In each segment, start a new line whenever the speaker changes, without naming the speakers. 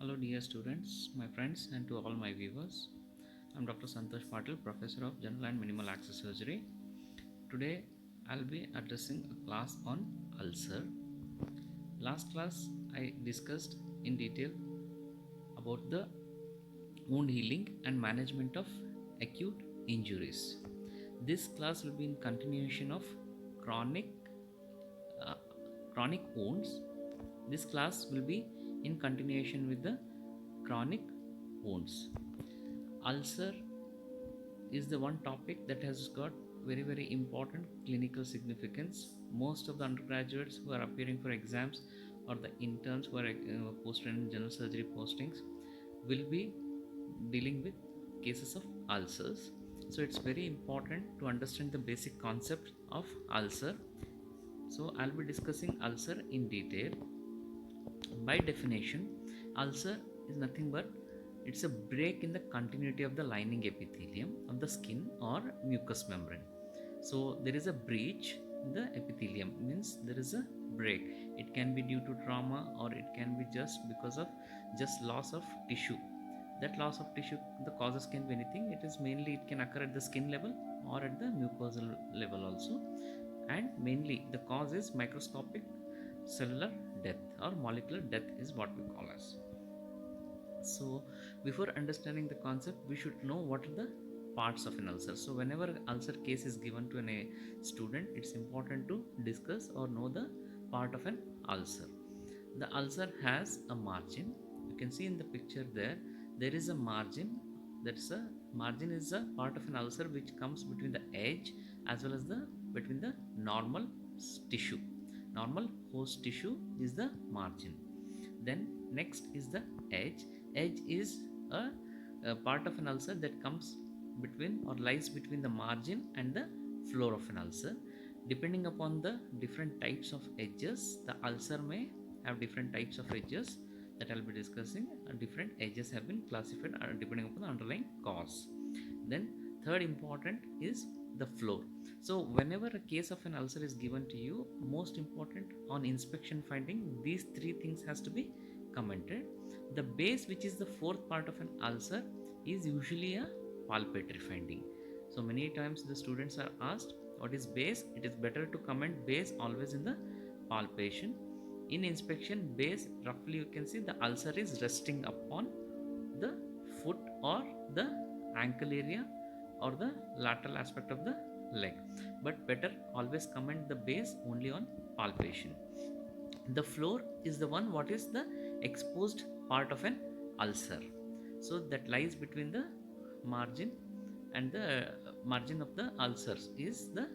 Hello, dear students, my friends, and to all my viewers. I'm Dr. Santosh Patil, Professor of General and Minimal Access Surgery. Today, I'll be addressing a class on ulcer. Last class, I discussed in detail about the wound healing and management of acute injuries. This class will be in continuation of chronic uh, chronic wounds. This class will be in continuation with the chronic wounds. Ulcer is the one topic that has got very important clinical significance. Most of the undergraduates who are appearing for exams or the interns who are posted in general surgery postings will be dealing with cases of ulcers. So it's very important to understand the basic concept of ulcer. So I'll be discussing ulcer in detail. By definition, ulcer is nothing but it's a break in the continuity of the lining epithelium of the skin or mucous membrane. So there is a breach in the epithelium, means there is a break. It can be due to trauma or it can be just because of just loss of tissue. That loss of tissue, the causes can be anything. It can occur at the skin level or at the mucosal level also, and mainly the cause is microscopic cellular death or molecular death is what we call as. So before understanding the concept, we should know what are the parts of an ulcer. So whenever ulcer case is given to a student, it's important to discuss or know the part of an ulcer. The ulcer has a margin. You can see in the picture there is a margin. That's a margin is a part of an ulcer which comes between the edge as well as the between the normal tissue. Normal host tissue is the margin. Then next is the edge. Edge is a part of an ulcer that comes between or lies between the margin and the floor of an ulcer. Depending upon the different types of edges, the ulcer may have different types of edges that I'll be discussing. Different edges have been classified depending upon the underlying cause. Then third important is the floor. So whenever a case of an ulcer is given to you, most important on inspection finding, these three things has to be commented. The base, which is the fourth part of an ulcer, is usually a palpatory finding. So many times the students are asked what is base. It is better to comment base always in the palpation. In inspection, base, roughly you can see the ulcer is resting upon the foot or the ankle area or the lateral aspect of the leg, but better always comment the base only on palpation. The floor is the one what is the exposed part of an ulcer, so that lies between the margin and the margin of the ulcers is the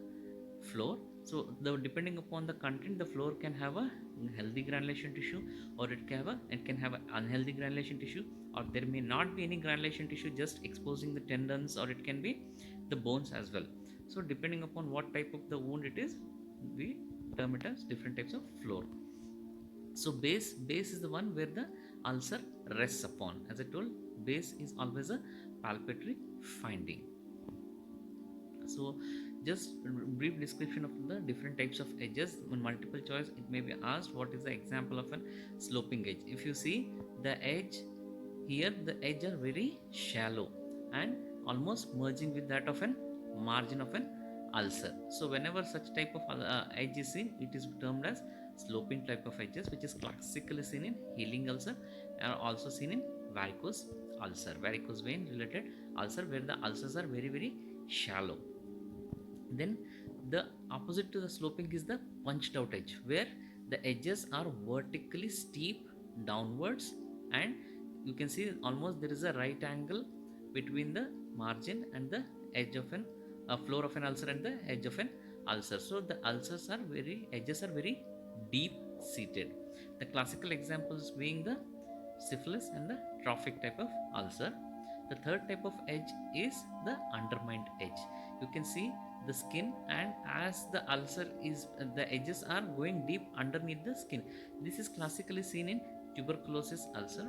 floor. So depending upon the content, the floor can have a healthy granulation tissue or it can have an unhealthy granulation tissue, or there may not be any granulation tissue just exposing the tendons, or it can be the bones as well. So depending upon what type of the wound it is, we term it as different types of floor. So base is the one where the ulcer rests upon. As I told, base is always a palpatory finding. So just brief description of the different types of edges. In multiple choice it may be asked what is the example of a sloping edge. If you see the edge here, the edge are very shallow and almost merging with that of an margin of an ulcer. So whenever such type of edge is seen, it is termed as sloping type of edges, which is classically seen in healing ulcer and also seen in varicose ulcer, varicose vein related ulcer, where the ulcers are very shallow. Then the opposite to the sloping is the punched out edge, where the edges are vertically steep downwards, and you can see almost there is a right angle between the margin and the edge of an floor of an ulcer and the edge of an ulcer. So the edges are very deep seated. The classical examples being the syphilis and the trophic type of ulcer. The third type of edge is the undermined edge. You can see the skin, and as the ulcer is the edges are going deep underneath the skin. This is classically seen in tuberculosis ulcer.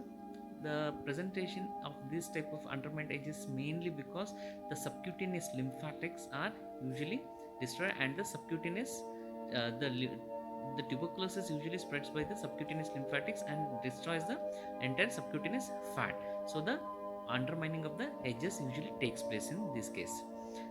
The presentation of this type of undermined edge is mainly because the subcutaneous lymphatics are usually destroyed, and the subcutaneous the tuberculosis usually spreads by the subcutaneous lymphatics and destroys the entire subcutaneous fat. So the undermining of the edges usually takes place in this case.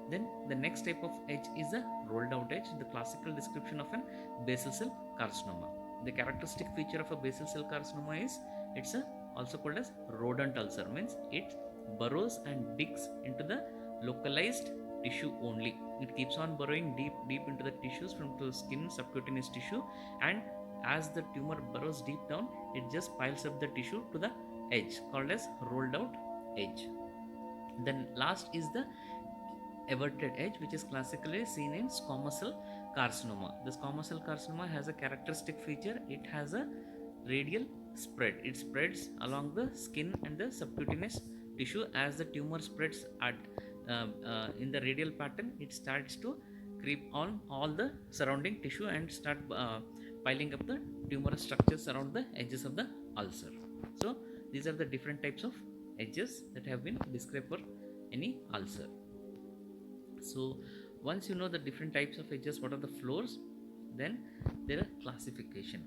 Then the next type of edge is a rolled out edge, the classical description of an basal cell carcinoma. The characteristic feature of a basal cell carcinoma is it's also called as rodent ulcer, means it burrows and digs into the localized tissue only. It keeps on burrowing deep into the tissues from the skin, subcutaneous tissue, and as the tumor burrows deep down, it just piles up the tissue to the edge, called as rolled out edge. Then last is the everted edge, which is classically seen in squamous cell carcinoma. The squamous cell carcinoma has a characteristic feature, it has a radial spread. It spreads along the skin and the subcutaneous tissue. As the tumor spreads at in the radial pattern, it starts to creep on all the surrounding tissue and start piling up the tumorous structures around the edges of the ulcer. So these are the different types of edges that have been described for any ulcer. So once you know the different types of edges, what are the floors, then there are classification.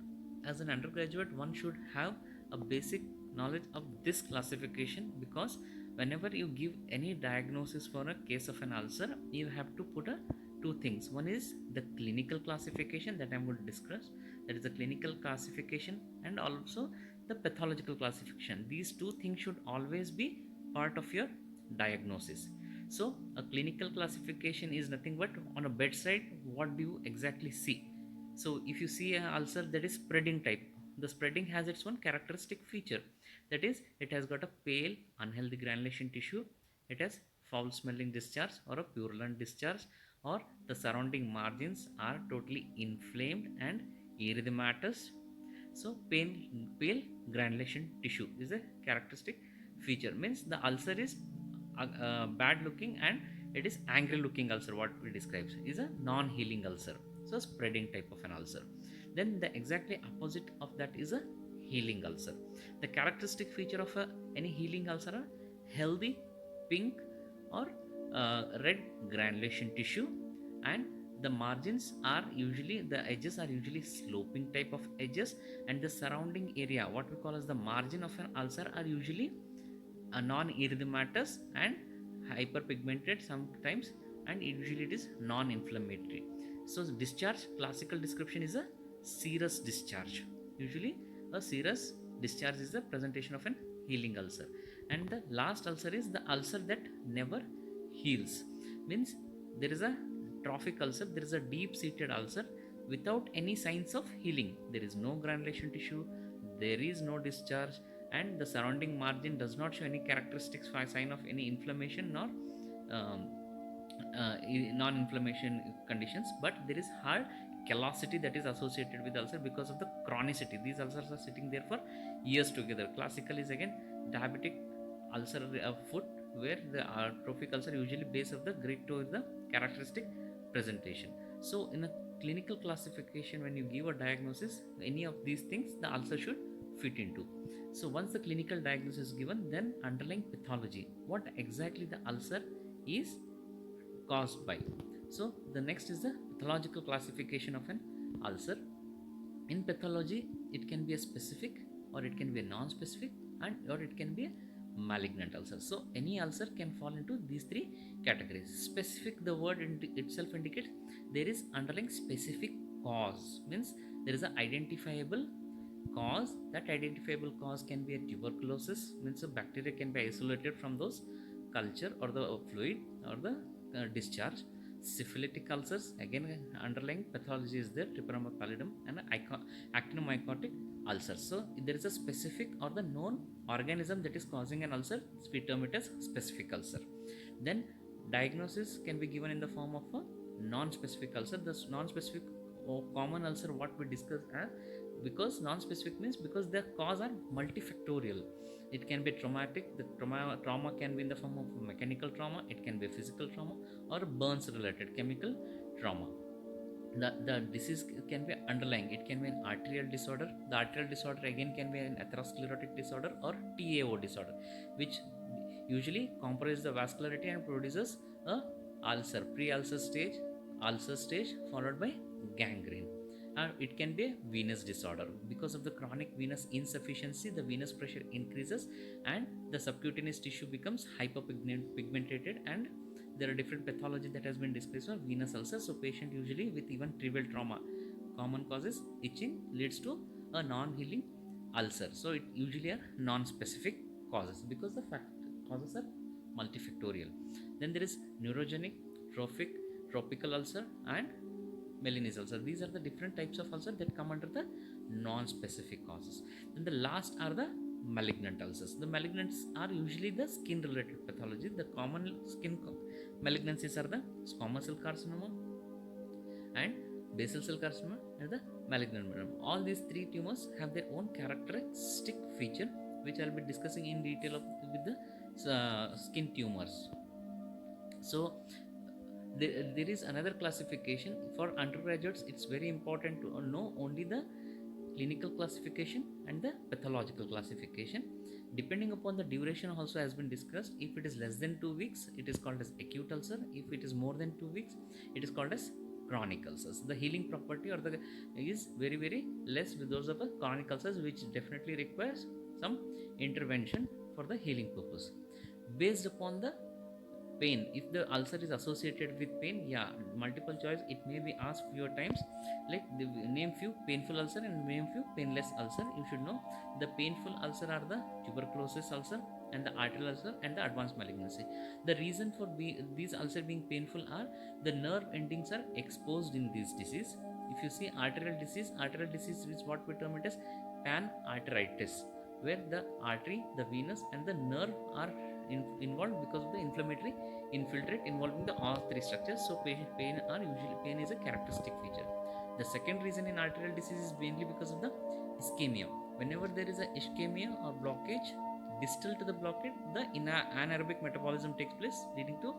As an undergraduate, one should have a basic knowledge of this classification, because whenever you give any diagnosis for a case of an ulcer, you have to put two things. One is the clinical classification that I'm going to discuss, that is the clinical classification, and also the pathological classification. These two things should always be part of your diagnosis. So a clinical classification is nothing but on a bedside, what do you exactly see? So if you see an ulcer that is spreading type, the spreading has its own characteristic feature, that is it has got a pale unhealthy granulation tissue, it has foul smelling discharge or a purulent discharge, or the surrounding margins are totally inflamed and erythematous. So pale granulation tissue is a characteristic feature, means the ulcer is bad looking and it is angry looking ulcer. What we describe is a non-healing ulcer, so spreading type of an ulcer. Then the exactly opposite of that is a healing ulcer. The characteristic feature of any healing ulcer are healthy pink or red granulation tissue, and the margins are usually, the edges are usually sloping type of edges, and the surrounding area, what we call as the margin of an ulcer, are usually a non-erythematous and hyperpigmented sometimes, and usually it is non-inflammatory. So discharge, classical description is a serous discharge. Usually a serous discharge is the presentation of an healing ulcer. And the last ulcer is the ulcer that never heals, means there is a trophic ulcer, there is a deep-seated ulcer without any signs of healing. There is no granulation tissue, there is no discharge, and the surrounding margin does not show any characteristics or sign of any inflammation nor non-inflammation conditions, but there is high callosity that is associated with ulcer because of the chronicity. These ulcers are sitting there for years together. Classical is again diabetic ulcer of foot, where the trophic ulcer usually base of the great toe is the characteristic presentation. So in a clinical classification, when you give a diagnosis, any of these things the ulcer should fit into. So once the clinical diagnosis is given, then underlying pathology, what exactly the ulcer is caused by. So the next is the pathological classification of an ulcer. In pathology, it can be a specific, or it can be a non-specific, and or it can be a malignant ulcer. So any ulcer can fall into these three categories. Specific, the word itself indicates there is underlying specific cause, means there is an identifiable cause. That identifiable cause can be a tuberculosis, means a bacteria can be isolated from those culture or the fluid or the discharge. Syphilitic ulcers, again underlying pathology is there, Trypanosoma pallidum, and actinomycotic ulcers. So there is a specific or the known organism that is causing an ulcer, we term it as specific ulcer. Then diagnosis can be given in the form of a non-specific ulcer. This non-specific or common ulcer, what we discussed as, because non-specific means because the cause are multifactorial. It can be traumatic, the trauma can be in the form of mechanical trauma, it can be physical trauma, or burns related chemical trauma. The disease can be underlying, it can be an arterial disorder. The arterial disorder again can be an atherosclerotic disorder or TAO disorder, which usually compromises the vascularity and produces a ulcer, pre-ulcer stage, ulcer stage followed by gangrene. or it can be a venous disorder. Because of the chronic venous insufficiency, the venous pressure increases and the subcutaneous tissue becomes hyperpigmented, and there are different pathology that has been discussed for venous ulcers. So patient usually with even trivial trauma, common causes itching, leads to a non-healing ulcer. So it usually are non-specific causes because the causes are multifactorial. Then there is neurogenic, trophic, tropical ulcer, and Melanese ulcer. These are the different types of ulcer that come under the non-specific causes. Then the last are the malignant ulcers. The malignants are usually the skin related pathology. The common skin malignancies are the squamous cell carcinoma and basal cell carcinoma and the malignant melanoma. All these three tumors have their own characteristic feature, which I'll be discussing in detail with the skin tumors. So there is another classification for undergraduates. It's very important to know only the clinical classification and the pathological classification. Depending upon the duration also has been discussed. If it is less than 2 weeks, it is called as acute ulcer. If it is more than 2 weeks, it is called as chronic ulcers. The healing property or the is very less with those of the chronic ulcers, which definitely requires some intervention for the healing purpose. Based upon the pain, if the ulcer is associated with pain, multiple choice, it may be asked fewer times, like name few painful ulcer and name few painless ulcer. You should know the painful ulcer are the tuberculosis ulcer and the arterial ulcer and the advanced malignancy. The reason for these ulcer being painful are the nerve endings are exposed in this disease. If you see arterial disease is what we term it as panarteritis, where the artery, the venous and the nerve are involved because of the inflammatory infiltrate involving the all three structures. So pain is a characteristic feature. The second reason in arterial disease is mainly because of the ischemia. Whenever there is a ischemia or blockage, distal to the blockade, the anaerobic metabolism takes place, leading to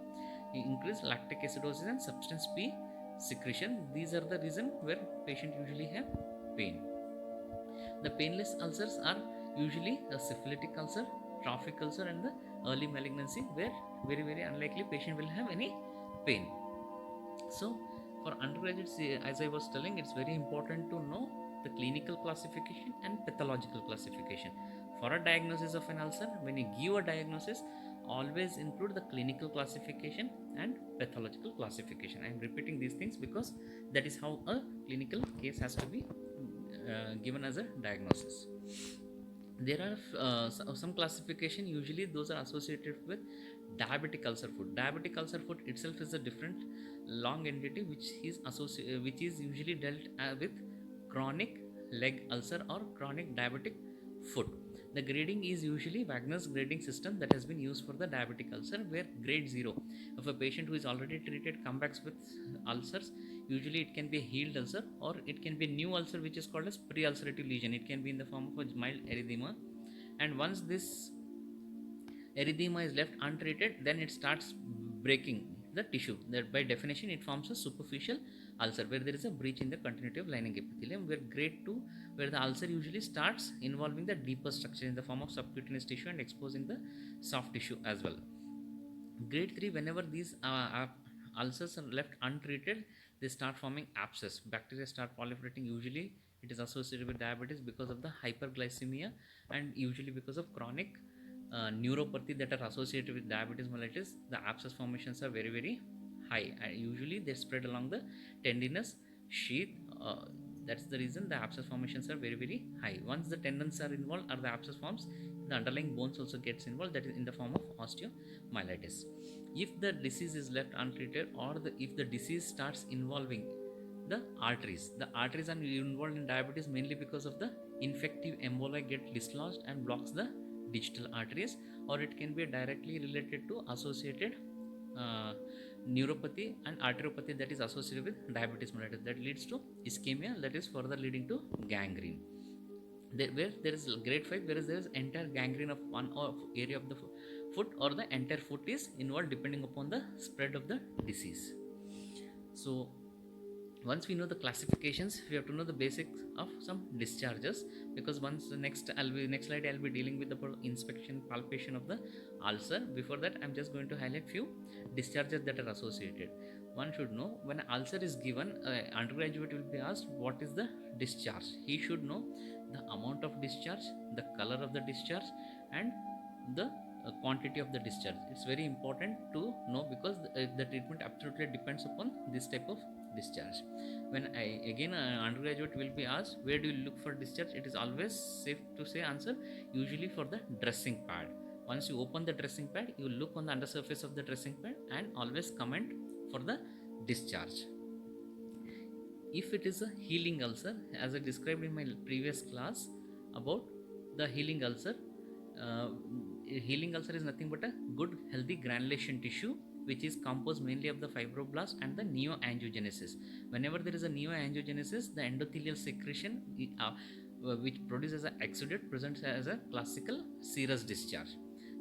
increased lactic acidosis and substance P secretion. These are the reason where patient usually have pain. The painless ulcers are usually a syphilitic ulcer, trophic ulcer and the early malignancy, where very unlikely patient will have any pain. So for undergraduates, as I was telling, it's very important to know the clinical classification and pathological classification. For a diagnosis of an ulcer, when you give a diagnosis, always include the clinical classification and pathological classification. I am repeating these things because that is how a clinical case has to be given as a diagnosis. There are some classification, usually those are associated with diabetic ulcer foot. Diabetic ulcer foot itself is a different long entity which is usually dealt with chronic leg ulcer or chronic diabetic foot. The grading is usually Wagner's grading system that has been used for the diabetic ulcer, where grade 0 of a patient who is already treated comes back with ulcers. Usually it can be a healed ulcer or it can be a new ulcer which is called as pre-ulcerative lesion. It can be in the form of a mild erythema, and once this erythema is left untreated, then it starts breaking the tissue. That by definition it forms a superficial ulcer where there is a breach in the continuity of lining epithelium. Where grade 2, where the ulcer usually starts involving the deeper structure in the form of subcutaneous tissue and exposing the soft tissue as well. Grade 3, whenever these ulcers are left untreated, they start forming abscess. Bacteria start proliferating. Usually it is associated with diabetes because of the hyperglycemia, and usually because of chronic neuropathy that are associated with diabetes mellitus. The abscess formations are very high, and usually they spread along the tendinous sheath. That's the reason the abscess formations are very high. Once the tendons are involved or the abscess forms, the underlying bones also gets involved, that is in the form of osteomyelitis. If the disease is left untreated, or if the disease starts involving the arteries are involved in diabetes mainly because of the infective emboli get dislodged and blocks the digital arteries, or it can be directly related to associated neuropathy and arteriopathy that is associated with diabetes mellitus, that leads to ischemia, that is further leading to gangrene. Where there is grade 5, whereas there is entire gangrene of one area of the foot, or the entire foot is involved depending upon the spread of the disease. So once we know the classifications, we have to know the basics of some discharges, because once the next slide I'll be dealing with the inspection, palpation of the ulcer. Before that, I'm just going to highlight few discharges that are associated. one should know when an ulcer is given, undergraduate will be asked what is the discharge. He should know the amount of discharge, the color of the discharge, and the quantity of the discharge. It's very important to know because the treatment absolutely depends upon this type of discharge. When undergraduate will be asked where do you look for discharge, it is always safe to say answer usually for the dressing pad. Once you open the dressing pad, you look on the undersurface of the dressing pad and always comment for the discharge. If it is a healing ulcer, as I described in my previous class about the healing ulcer, healing ulcer is nothing but a good healthy granulation tissue which is composed mainly of the fibroblast and the neoangiogenesis. Whenever there is a neoangiogenesis, the endothelial secretion which produces an exudate presents as a classical serous discharge.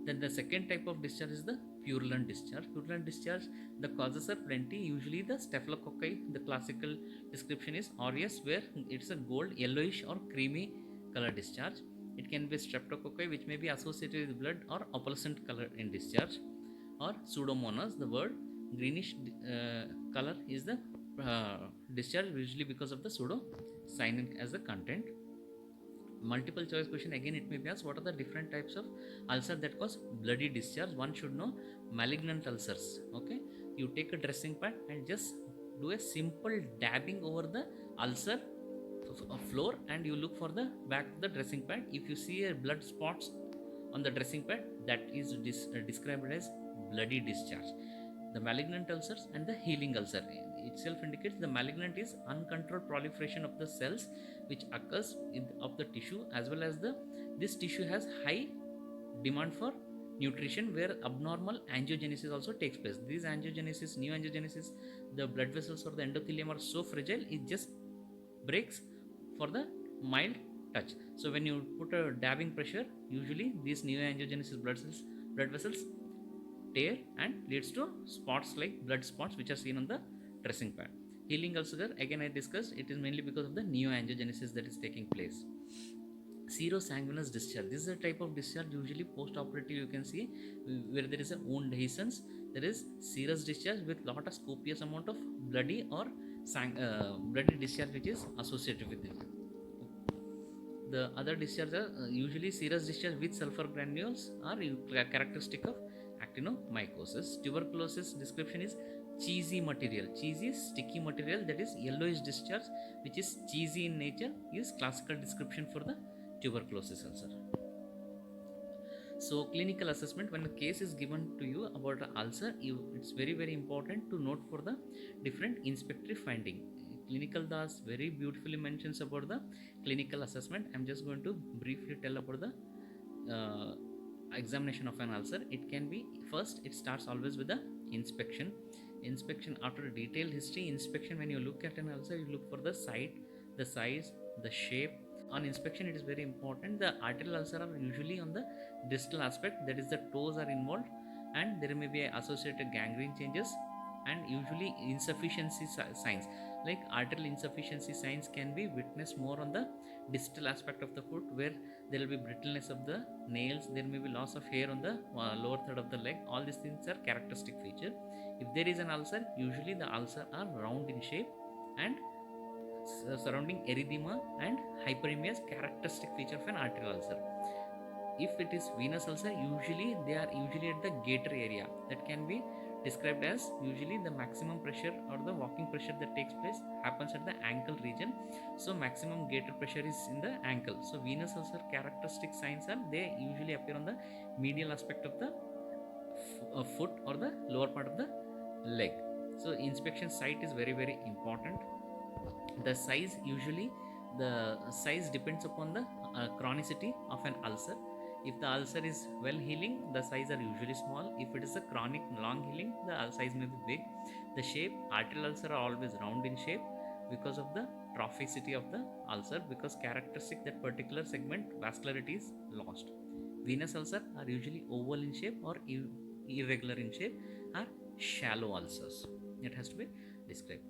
Then the second type of discharge is the purulent discharge. Purulent discharge, the causes are plenty. Usually the staphylococci, the classical description is aureus, where it's a gold, yellowish or creamy color discharge. It can be streptococci, which may be associated with blood, or opalescent color in discharge, or pseudomonas. The word greenish color is the discharge, usually because of the pseudocyanin as the content. Multiple choice question, again it may be asked what are the different types of ulcer that cause bloody discharge. One should know malignant ulcers. Okay, you take a dressing pad and just do a simple dabbing over the ulcer floor and you look for the back of the dressing pad. If you see a blood spots on the dressing pad, that is described as bloody discharge. The malignant ulcers and the healing ulcer itself indicates the malignant is uncontrolled proliferation of the cells which occurs of the tissue, as well as this tissue has high demand for nutrition, where abnormal angiogenesis also takes place. These angiogenesis, neoangiogenesis, the blood vessels or the endothelium are so fragile it just breaks for the mild touch. So when you put a dabbing pressure, usually these neoangiogenesis blood vessels tear and leads to spots like blood spots which are seen on the dressing pad. Healing ulcer, again I discussed, it is mainly because of the neoangiogenesis that is taking place. Serosanguinous discharge, this is a type of discharge usually post-operative. You can see where there is a wound dehiscence, there is serous discharge with lot of copious amount of bloody or bloody discharge which is associated with it. The other discharge are usually serous discharge with sulfur granules are characteristic of actinomycosis. Tuberculosis description is cheesy material. Cheesy is sticky material, that is yellowish discharge which is cheesy in nature, is classical description for the tuberculosis ulcer. So clinical assessment, when a case is given to you about an ulcer, it's very important to note for the different inspectory finding. Clinical DAS very beautifully mentions about the clinical assessment. I'm just going to briefly tell about the examination of an ulcer. It can be, first it starts always with the inspection. After a detailed history inspection, when you look at an ulcer, you look for the site, the size, the shape. On inspection, it is very important. The arterial ulcer are usually on the distal aspect, that is the toes are involved, and there may be associated gangrene changes and usually insufficiency signs. Like arterial insufficiency signs can be witnessed more on the distal aspect of the foot, where there will be brittleness of the nails, there may be loss of hair on the lower third of the leg. All these things are characteristic feature. If there is an ulcer, usually the ulcer are round in shape and surrounding erythema and hyperemia is characteristic feature of an arterial ulcer. If it is venous ulcer, usually they are usually at the gaiter area, that can be described as usually the maximum pressure or the walking pressure that takes place happens at the ankle region. So maximum gaiter pressure is in the ankle. So venous ulcer characteristic signs are, they usually appear on the medial aspect of the foot or the lower part of the leg. So inspection site is very important. The size, usually the size depends upon the chronicity of an ulcer. If the ulcer is well healing, the size are usually small. If it is a chronic long healing, the size may be big. The shape, arterial ulcer are always round in shape because of the trophicity of the ulcer, because characteristic that particular segment vascularity is lost. Venous ulcer are usually oval in shape or irregular in shape, are shallow ulcers. It has to be described.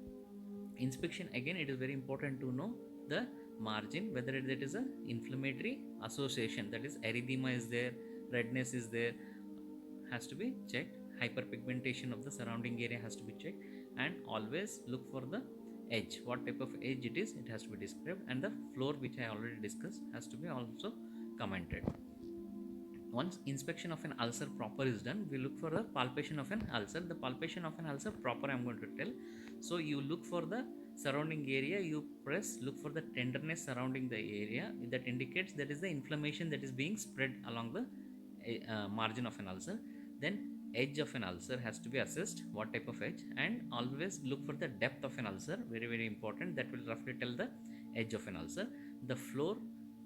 Inspection, again it is very important to know the margin, whether it is a inflammatory association, that is erythema is there, redness is there, has to be checked. Hyperpigmentation of the surrounding area has to be checked. and always look for the edge. What type of edge it is, it has to be described, and the floor, which I already discussed, has to be also commented. Once inspection of an ulcer proper is done, we look for the palpation of an ulcer. The palpation of an ulcer proper I'm going to tell. So you look for the surrounding area, you press, look for the tenderness surrounding the area. That indicates that is the inflammation that is being spread along the margin of an ulcer. Then edge of an ulcer has to be assessed, what type of edge, and always look for the depth of an ulcer, very very important. That will roughly tell the edge of an ulcer. The floor,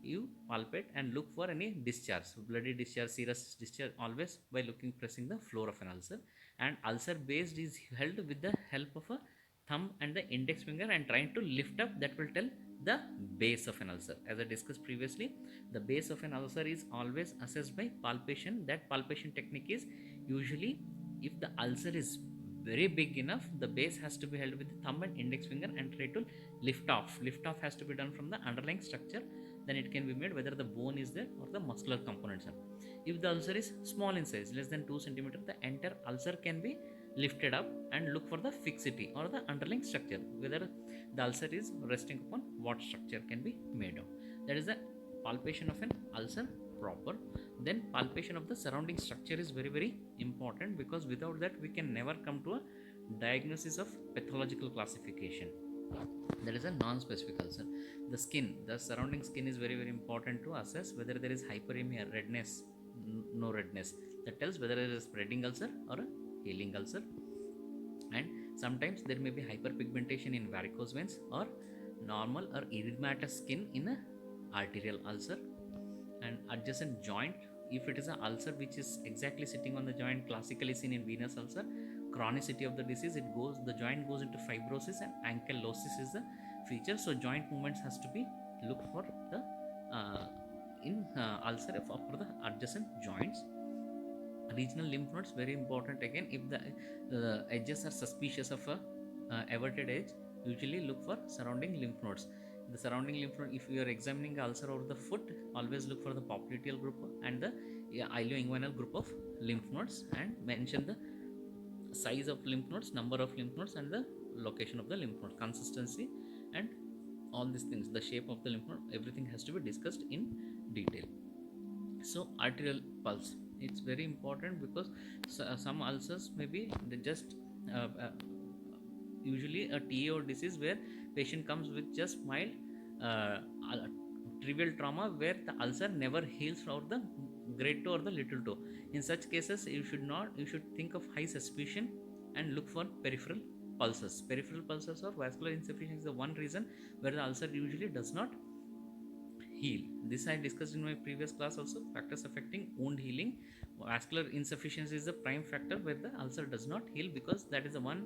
you palpate and look for any discharge, bloody discharge, serous discharge, always by looking, pressing the floor of an ulcer. And ulcer base is held with the help of a thumb and the index finger and trying to lift up. That will tell the base of an ulcer. As I discussed previously, the base of an ulcer is always assessed by palpation. That palpation technique is usually, if the ulcer is very big enough, the base has to be held with the thumb and index finger and try to lift off. Lift off has to be done from the underlying structure. Then it can be made whether the bone is there or the muscular components are. If the ulcer is small in size, less than 2 centimeter, the entire ulcer can be lifted up and look for the fixity or the underlying structure, whether the ulcer is resting upon what structure can be made of. That is the palpation of an ulcer proper. Then palpation of the surrounding structure is very very important, because without that we can never come to a diagnosis of pathological classification. That is a non-specific ulcer. The skin, the surrounding skin is very very important to assess whether there is hyperemia, redness, no redness. That tells whether it is spreading ulcer or a healing ulcer. And sometimes there may be hyperpigmentation in varicose veins or normal or erythematous skin in a arterial ulcer. And adjacent joint, if it is an ulcer which is exactly sitting on the joint, classically seen in venous ulcer, chronicity of the disease, the joint goes into fibrosis and ankylosis is the feature. So joint movements has to be looked for the ulcer for the adjacent joints. Regional lymph nodes, very important again. If the edges are suspicious of a everted edge, usually look for surrounding lymph nodes. The surrounding lymph node, if you are examining ulcer over the foot, always look for the popliteal group and the ilioinguinal group of lymph nodes, and mention the size of lymph nodes, number of lymph nodes, and the location of the lymph node, consistency, and all these things, the shape of the lymph node, everything has to be discussed in detail. So arterial pulse, it's very important, because some ulcers may be just usually a TAO disease where patient comes with just mild trivial trauma where the ulcer never heals for the great toe or the little toe. In such cases, you should think of high suspicion and look for peripheral pulses. Peripheral pulses or vascular insufficiency is the one reason where the ulcer usually does not heal. This I discussed in my previous class also. Factors affecting wound healing. Vascular insufficiency is the prime factor where the ulcer does not heal, because that is the one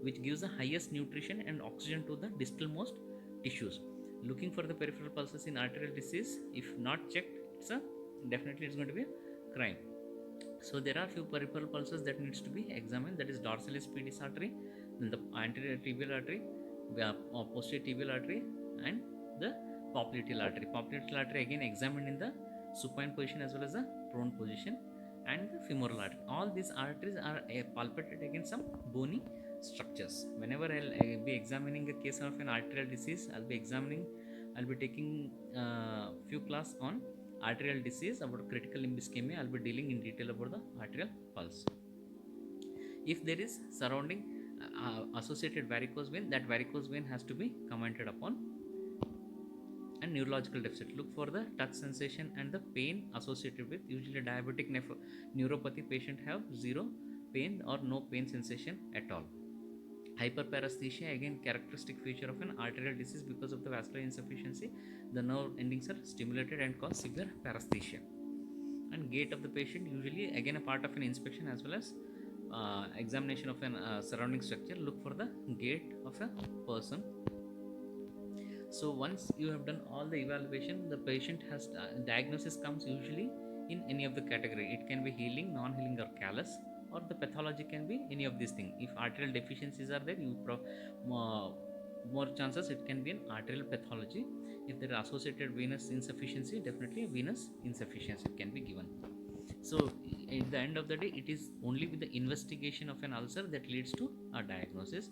which gives the highest nutrition and oxygen to the distal-most tissues. Looking for the peripheral pulses in arterial disease, if not checked, definitely it's going to be a crime. So there are few peripheral pulses that needs to be examined. That is dorsalis pedis artery, then the anterior tibial artery, posterior tibial artery, and the popliteal artery. Popliteal artery again examined in the supine position as well as the prone position, and the femoral artery. All these arteries are palpated against some bony structures. Whenever I'll be examining a case of an arterial disease, I'll be taking few class on arterial disease about critical limb ischemia. I'll be dealing in detail about the arterial pulse. If there is surrounding associated varicose vein, that varicose vein has to be commented upon. And neurological deficit, look for the touch sensation and the pain associated with. Usually diabetic neuropathy patient have zero pain or no pain sensation at all. Hyperparesthesia, again characteristic feature of an arterial disease, because of the vascular insufficiency the nerve endings are stimulated and cause severe paresthesia. And gait of the patient, usually again a part of an inspection as well as examination of an surrounding structure. Look for the gait of a person. So once you have done all the evaluation, the patient has diagnosis comes usually in any of the category. It can be healing, non-healing, or callus, or the pathology can be any of these things. If arterial deficiencies are there, more chances it can be an arterial pathology. If there are associated venous insufficiency, definitely venous insufficiency can be given. So at the end of the day, it is only with the investigation of an ulcer that leads to a diagnosis.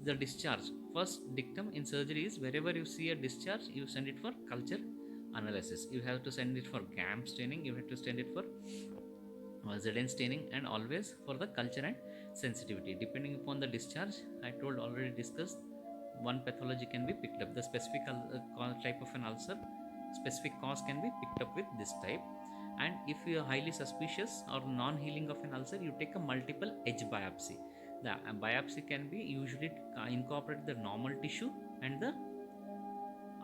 The discharge, first dictum in surgery is wherever you see a discharge, you send it for culture analysis. You have to send it for GAM staining, you have to send it for Zn staining, and always for the culture and sensitivity. Depending upon the discharge, I told already discussed, one pathology can be picked up. The specific type of an ulcer, specific cause can be picked up with this type. And if you are highly suspicious or non-healing of an ulcer, you take a multiple edge biopsy. The biopsy can be usually incorporate the normal tissue and the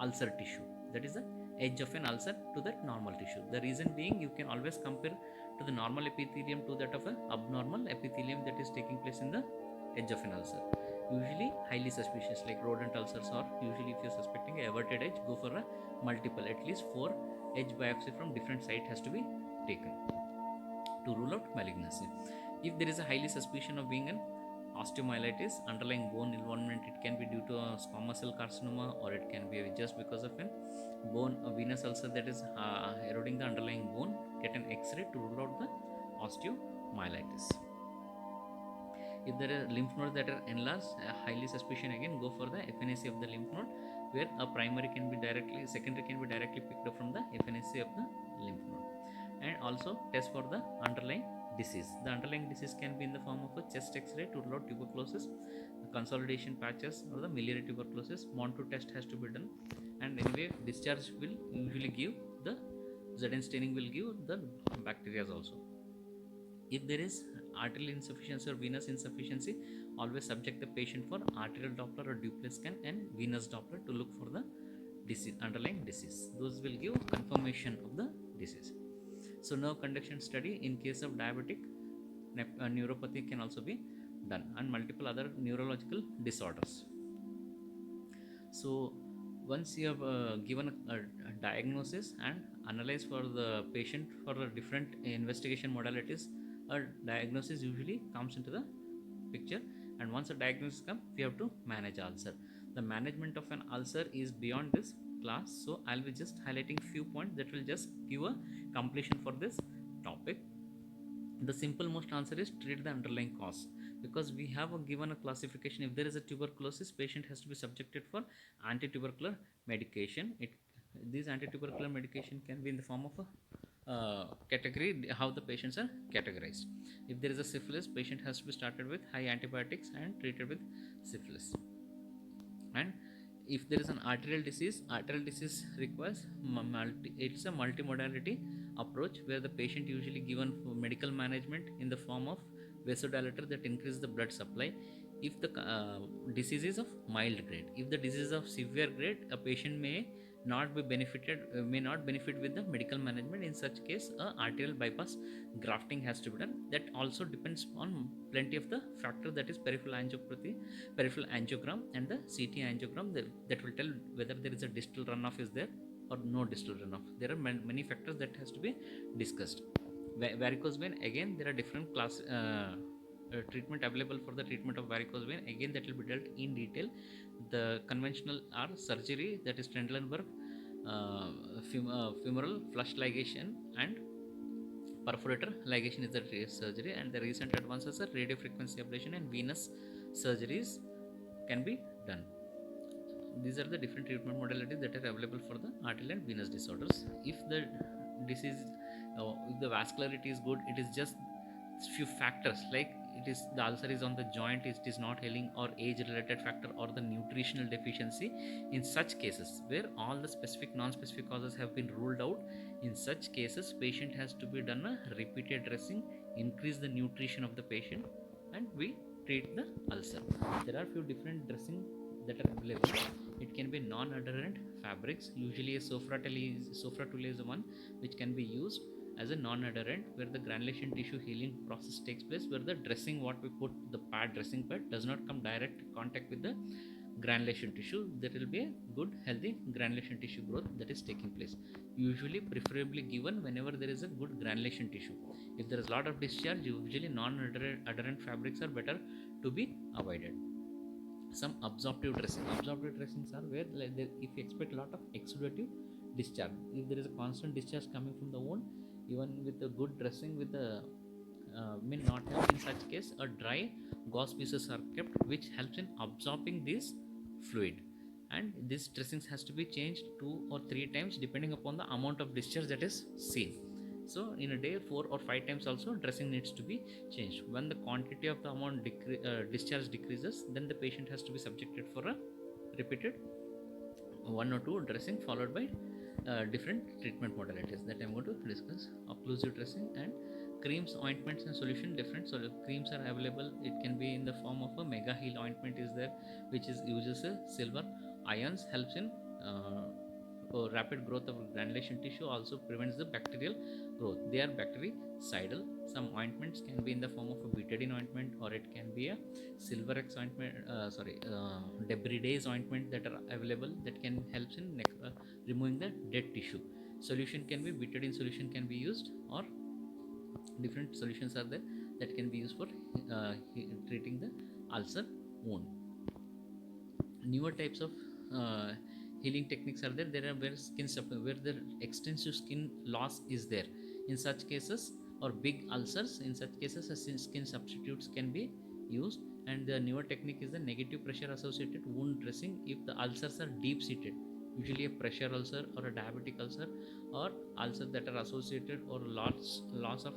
ulcer tissue, that is the edge of an ulcer to that normal tissue. The reason being, you can always compare to the normal epithelium to that of an abnormal epithelium that is taking place in the edge of an ulcer. Usually highly suspicious, like rodent ulcers, or usually if you're suspecting a everted edge, go for a multiple, at least 4 edge biopsy from different site has to be taken to rule out malignancy. If there is a highly suspicion of being an osteomyelitis, underlying bone involvement, it can be due to a squamous cell carcinoma, or it can be just because of a venous ulcer that is eroding the underlying bone. Get an X-ray to rule out the osteomyelitis. If there are lymph nodes that are enlarged, highly suspicion, again go for the FNAC of the lymph node, where a primary can be directly, secondary can be directly picked up from the FNAC of the lymph node. And also test for the underlying disease. The underlying disease can be in the form of a chest X-ray to rule out tuberculosis, consolidation patches, or the miliary tuberculosis. Montu test has to be done. And anyway, discharge will usually give the Zn staining will give the bacteria also. If there is arterial insufficiency or venous insufficiency, always subject the patient for arterial Doppler or duplex scan and venous Doppler to look for the disease, underlying disease. Those will give confirmation of the disease. So nerve conduction study in case of diabetic neuropathy can also be done, and multiple other neurological disorders. So once you have given a diagnosis and analyze for the patient for the different investigation modalities, a diagnosis usually comes into the picture. And once a diagnosis comes, we have to manage ulcer. The management of an ulcer is beyond this class, so I'll be just highlighting few points that will just give a completion for this topic. The simple most answer is treat the underlying cause, because we have given a classification. If there is a tuberculosis, patient has to be subjected for anti-tubercular medication. These anti-tubercular medication can be in the form of a category, how the patients are categorized. If there is a syphilis, patient has to be started with high antibiotics and treated with syphilis. And if there is an arterial disease requires it's a multimodality approach, where the patient usually given medical management in the form of vasodilator that increase the blood supply. If the disease is of mild grade, if the disease is of severe grade, a patient may not benefit with the medical management. In such case, a arterial bypass grafting has to be done. That also depends on plenty of the factor, that is peripheral angiopathy, peripheral angiogram, and the CT angiogram that will tell whether there is a distal runoff is there or no distal runoff. There are many factors that has to be discussed. Varicose vein, again there are different class treatment available for the treatment of varicose vein. Again, that will be dealt in detail. The conventional are surgery, that is Trendelenburg, femoral flush ligation, and perforator ligation is the surgery. And the recent advances are radio frequency ablation and venous surgeries can be done. These are the different treatment modalities that are available for the arterial and venous disorders. If the disease, if the vascularity is good, it is just few factors, like it is the ulcer is on the joint, it is not healing, or age related factor, or the nutritional deficiency. In such cases, where all the specific non-specific causes have been ruled out, in such cases patient has to be done a repeated dressing, increase the nutrition of the patient, and we treat the ulcer. There are few different dressing that are available. It can be non-adherent fabrics. Usually a Sofratul is the one which can be used as a non-adherent, where the granulation tissue healing process takes place, where the dressing, what we put, the dressing pad does not come direct contact with the granulation tissue. There will be a good healthy granulation tissue growth that is taking place, usually preferably given whenever there is a good granulation tissue. If there is a lot of discharge, usually non-adherent fabrics are better to be avoided. Some absorptive dressings are where, if you expect a lot of exudative discharge, if there is a constant discharge coming from the wound, even with a good dressing with the may not have. In such case, a dry gauze pieces are kept, which helps in absorbing this fluid, and this dressings has to be changed 2 or 3 times depending upon the amount of discharge that is seen. So in a day 4 or 5 times also dressing needs to be changed. When the quantity of the amount discharge decreases, then the patient has to be subjected for a repeated 1 or 2 dressing, followed by different treatment modalities that I'm going to discuss. Occlusive dressing and creams, ointments and solution. Different creams are available. It can be in the form of a mega heal ointment is there, which is uses a silver ions, helps in rapid growth of granulation tissue, also prevents the bacterial growth. They are bactericidal. Some ointments can be in the form of a betadine ointment, or it can be a silverex ointment, debridase ointment that are available, that can help in removing the dead tissue. Solution can be betadine solution can be used, or different solutions are there that can be used for treating the ulcer wound. Newer types of healing techniques are there. There are where the extensive skin loss is there. In such cases, or big ulcers, in such cases skin substitutes can be used. And the newer technique is the negative pressure associated wound dressing if the ulcers are deep seated, usually a pressure ulcer or a diabetic ulcer, or ulcers that are associated or loss of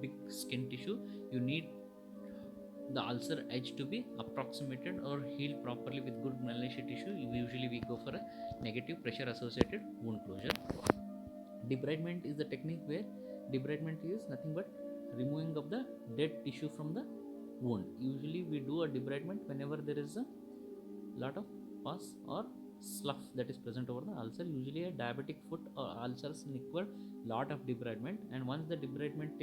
big skin tissue. You need the ulcer edge to be approximated or healed properly with good granulation tissue. Usually we go for a negative pressure associated wound closure. Debridement is the technique where debridement is nothing but removing of the dead tissue from the wound. Usually we do a debridement whenever there is a lot of pus or slough that is present over the ulcer. Usually a diabetic foot or ulcers require lot of debridement, and once the debridement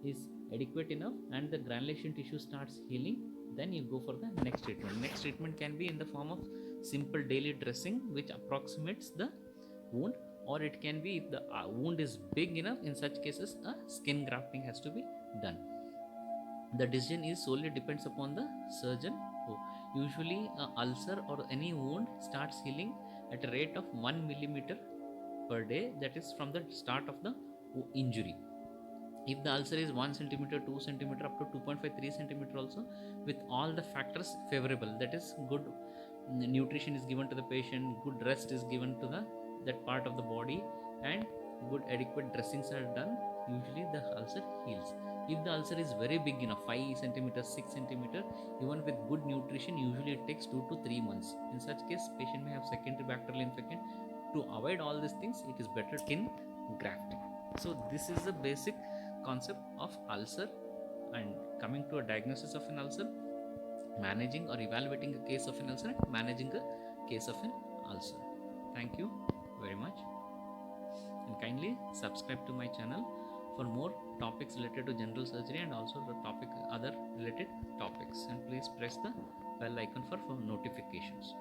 is adequate enough and the granulation tissue starts healing, then you go for the next treatment. Next treatment can be in the form of simple daily dressing which approximates the wound, or it can be if the wound is big enough. In such cases, a skin grafting has to be done. The decision is solely depends upon the surgeon. Usually ulcer or any wound starts healing at a rate of 1 millimeter per day, that is from the start of the injury. If the ulcer is 1 centimeter, 2 centimeter, up to 2.5, 3 centimeter also, with all the factors favorable, that is good nutrition is given to the patient, good rest is given to that part of the body, and good adequate dressings are done, usually the ulcer heals. If the ulcer is very big, 5 centimeters, 6 centimeter, even with good nutrition, usually it takes 2 to 3 months. In such case, patient may have secondary bacterial infection. To avoid all these things, it is better skin grafting. So this is the basic concept of ulcer. And coming to a diagnosis of an ulcer, managing or evaluating a case of an ulcer, and managing a case of an ulcer. Thank you very much, and kindly subscribe to my channel for more topics related to general surgery and also the other related topics, and please press the bell icon for notifications.